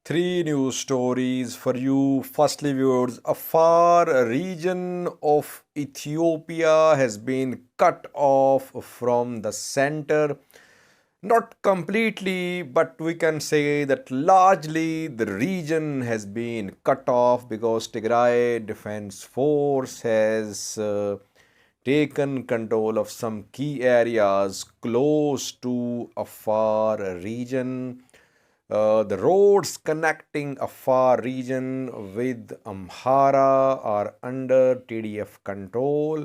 Three news stories for you. Firstly, viewers, Afar region of Ethiopia has been cut off from the center. Not completely, but we can say that largely the region has been cut off because Tigray Defense Force has taken control of some key areas close to Afar region. The roads connecting Afar region with Amhara are under TDF control,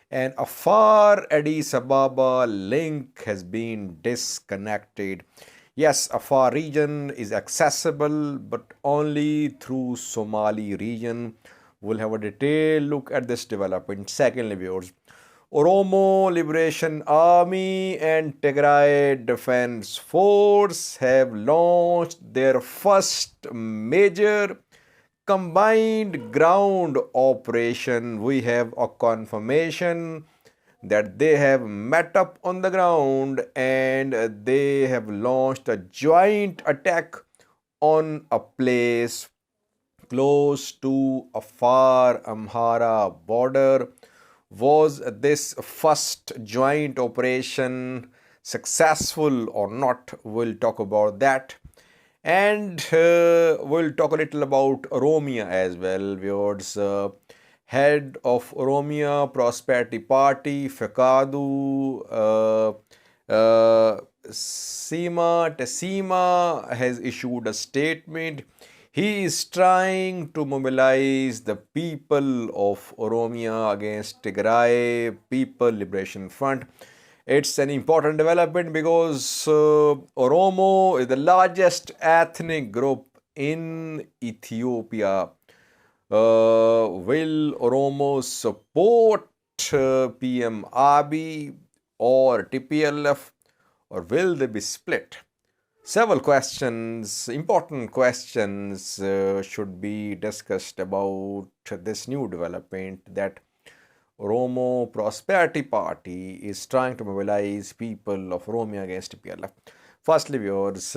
and Afar Addis Ababa link has been disconnected. Yes, Afar region is accessible, but only through Somali region. We'll have a detailed look at this development. Secondly, viewers, Oromo Liberation Army and Tigray Defense Force have launched their first major combined ground operation. We have a confirmation that they have met up on the ground and they have launched a joint attack on a place close to Afar Amhara border. Was this first joint operation successful or not? We'll talk about that. And we'll talk a little about Oromia as well. Viewers, head of Oromia Prosperity Party, Fekadu Sima Tesima, has issued a statement. He is trying to mobilize the people of Oromia against Tigray People Liberation Front. It's an important development because Oromo is the largest ethnic group in Ethiopia. Will Oromo support PM Abiy or TPLF, or will they be split? Several questions, important questions, should be discussed about this new development that Oromo Prosperity Party is trying to mobilize people of Oromia against TPLF. Firstly, viewers,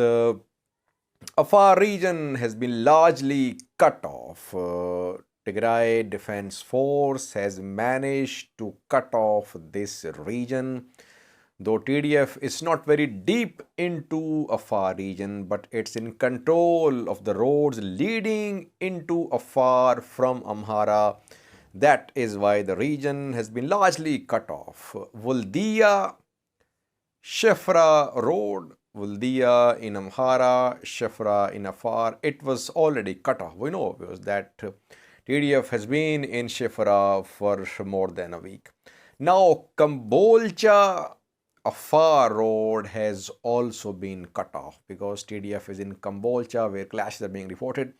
Afar region has been largely cut off. Tigray Defense Force has managed to cut off this region. Though TDF is not very deep into Afar region, but it's in control of the roads leading into Afar from Amhara. That is why the region has been largely cut off. Wuldia Shefra Road, Wuldia in Amhara, Shefra in Afar, it was already cut off. We know that TDF has been in Shefra for more than a week. Now, Kambolcha Afar road has also been cut off because TDF is in Kambolcha where clashes are being reported.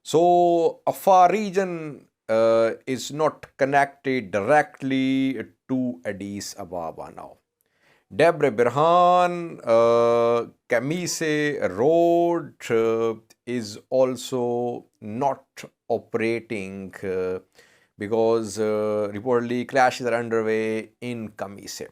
So, Afar region is not connected directly to Addis Ababa now. Debre Birhan Kamise Road is also not operating because reportedly clashes are underway in Kamise.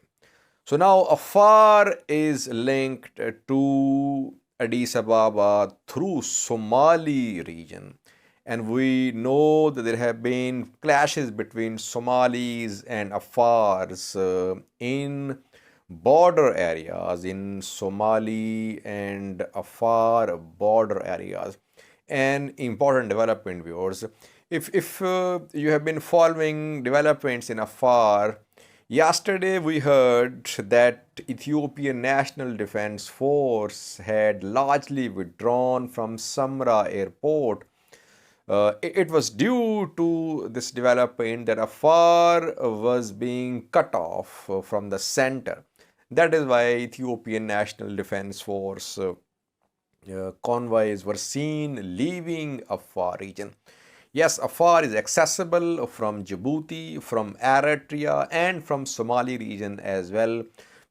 So now Afar is linked to Addis Ababa through Somali region. And we know that there have been clashes between Somalis and Afars in border areas, in Somali and Afar border areas. An important development, viewers. If you have been following developments in Afar, yesterday we heard that Ethiopian National Defense Force had largely withdrawn from Samra airport. It was due to this development that Afar was being cut off from the center. That is why Ethiopian National Defense Force convoys were seen leaving Afar region. Yes, Afar is accessible from Djibouti, from Eritrea, and from Somali region as well.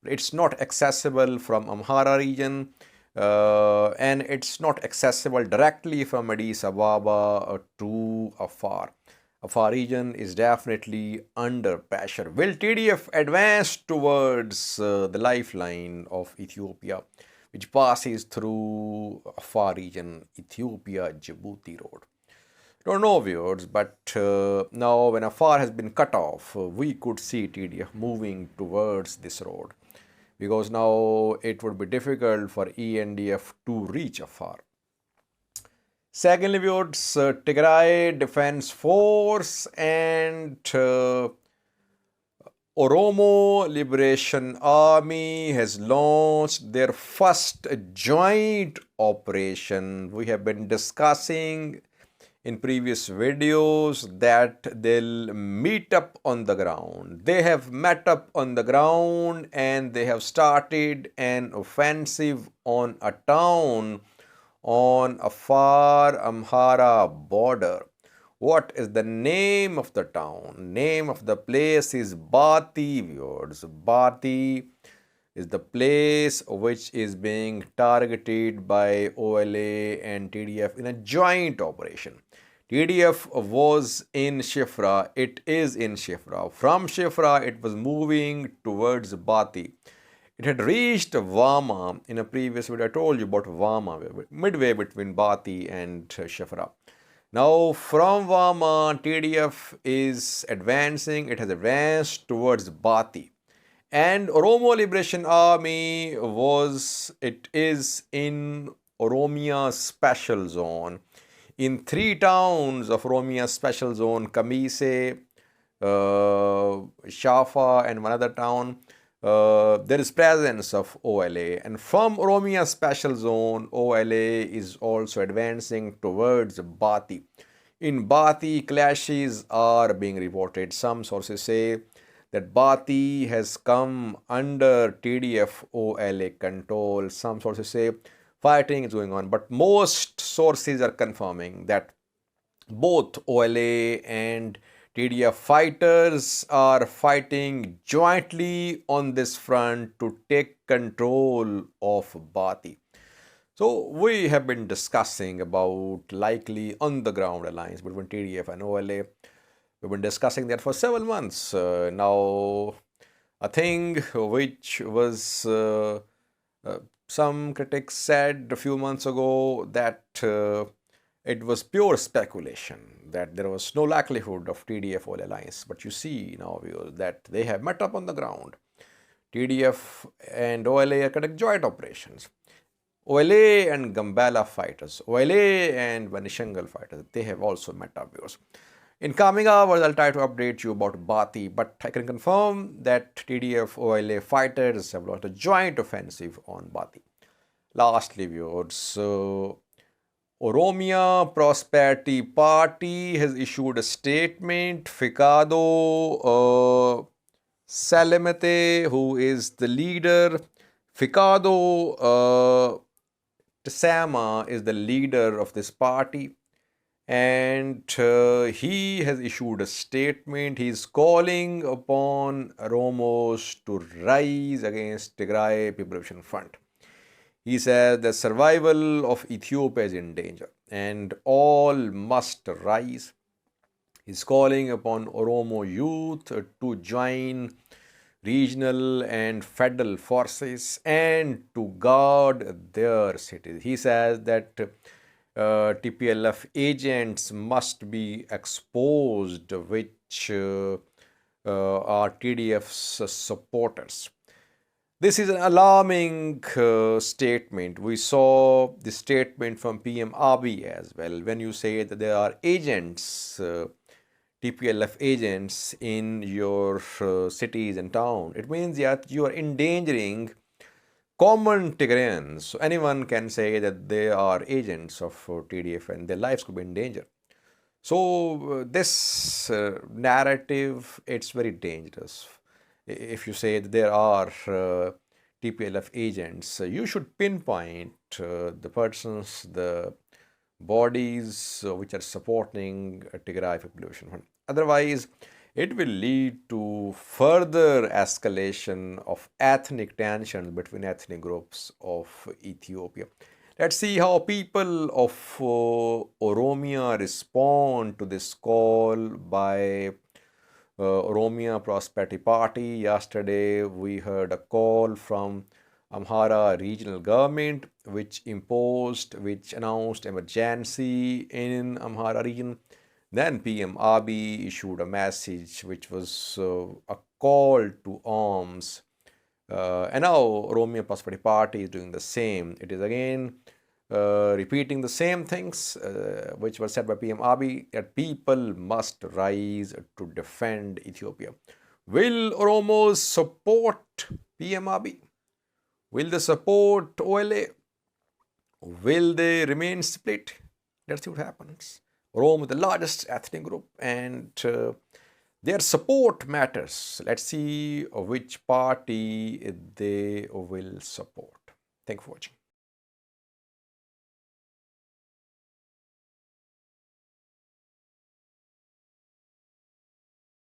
It's not accessible from Amhara region, and it's not accessible directly from Addis Ababa to Afar. Afar region is definitely under pressure. Will TDF advance towards the lifeline of Ethiopia? which passes through Afar region, Ethiopia, Djibouti road. Don't know viewers, but now when Afar has been cut off, we could see TDF moving towards this road because now it would be difficult for ENDF to reach Afar. Secondly, viewers, Tigray Defense Force and Oromo Liberation Army has launched their first joint operation. We have been discussing in previous videos that they'll meet up on the ground. They have met up on the ground and they have started an offensive on a town on Afar Amhara border. What is the name of the town? Name of the place is Bati, viewers. Bati is the place which is being targeted by OLA and TDF in a joint operation. TDF was in Shifra, it is in Shifra. From Shifra, it was moving towards Bati. It had reached Vama. In a previous video, I told you about Vama, midway between Bati and Shifra. Now, from Vama, TDF is advancing. It has advanced towards Bati. And Oromo Liberation Army is in Oromia Special Zone. In 3 towns of Oromia Special Zone, Kamise, Shafa, and one other town, there is presence of OLA, and from Oromia Special Zone, OLA is also advancing towards Bati. In Bati, clashes are being reported. Some sources say that Bati has come under TDF OLA control. Some sources say fighting is going on, but most sources are confirming that both OLA and TDF fighters are fighting jointly on this front to take control of Bati. So we have been discussing about likely on-the-ground alliance between TDF and OLA. We've been discussing that for several months. Now, a thing which was some critics said a few months ago that it was pure speculation, that there was no likelihood of TDF OLA alliance. But you see now, viewers, that they have met up on the ground. TDF and OLA are conducting joint operations. OLA and Gambela fighters, OLA and Vanishangal fighters, they have also met up, viewers. In coming hours, I'll try to update you about Bati, but I can confirm that TDF OLA fighters have launched a joint offensive on Bati. Lastly, viewers, Oromia Prosperity Party has issued a statement. Ficado Salemete, who is the leader, Ficado Tsama is the leader of this party, and he has issued a statement. He is calling upon Oromos to rise against Tigray Liberation Front. He says the survival of Ethiopia is in danger and all must rise. He's calling upon Oromo youth to join regional and federal forces and to guard their cities. He says that TPLF agents must be exposed, which are TDF's supporters. This is an alarming statement. We saw the statement from PM Abiy as well. When you say that there are agents, TPLF agents in your cities and town, it means that you are endangering common Tigrayans. So anyone can say that they are agents of TDF and their lives could be in danger. So this narrative, it's very dangerous. If you say that there are TPLF agents, you should pinpoint the persons, the bodies which are supporting Tigray Liberation. Otherwise, it will lead to further escalation of ethnic tensions between ethnic groups of Ethiopia. Let's see how people of Oromia respond to this call by Oromia Prosperity Party. Yesterday, we heard a call from Amhara regional government, which announced emergency in Amhara region. Then PM Abiy issued a message which was a call to arms. And now Oromo Prosperity Party is doing the same. It is again repeating the same things which were said by PM Abiy, that people must rise to defend Ethiopia. Will Oromos support PM Abiy? Will they support OLA? Will they remain split? Let's see what happens. Oromo is the largest ethnic group, and their support matters. Let's see which party they will support. Thank you for watching.